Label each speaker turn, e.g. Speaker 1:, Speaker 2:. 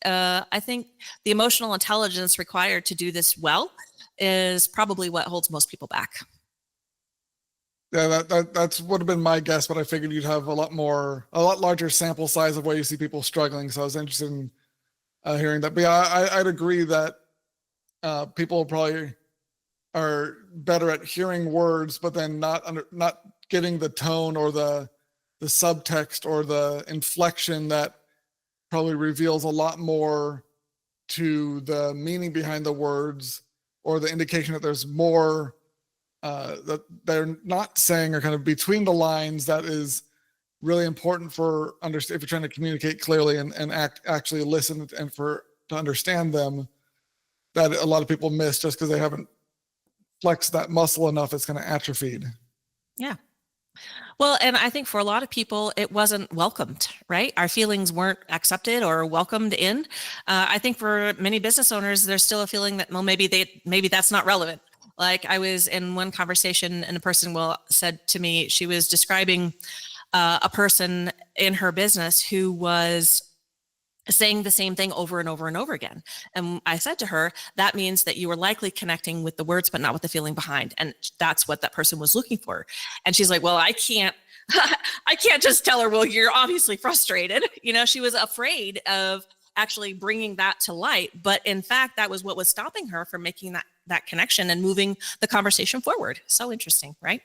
Speaker 1: I think the emotional intelligence required to do this well is probably what holds most people back.
Speaker 2: Yeah, that's would have been my guess, but I figured you'd have a lot larger sample size of where you see people struggling. So I was interested in hearing that. But yeah, I'd agree that people probably are better at hearing words, but then not getting the tone or the subtext or the inflection that probably reveals a lot more to the meaning behind the words, or the indication that there's more that they're not saying, or kind of between the lines, that is really important for if you're trying to communicate clearly and actually listen and to understand them, that a lot of people miss just because they haven't flexed that muscle enough. It's kind of atrophied.
Speaker 1: Yeah. Well, and I think for a lot of people, it wasn't welcomed, right? Our feelings weren't accepted or welcomed in. I think for many business owners, there's still a feeling that, well, maybe that's not relevant. Like, I was in one conversation and a person said to me, she was describing a person in her business who was saying the same thing over and over and over again. And I said to her, that means that you were likely connecting with the words, but not with the feeling behind. And that's what that person was looking for. And she's like, well, I can't just tell her, well, you're obviously frustrated. She was afraid of actually bringing that to light. But in fact, that was what was stopping her from making that connection and moving the conversation forward. So interesting, right?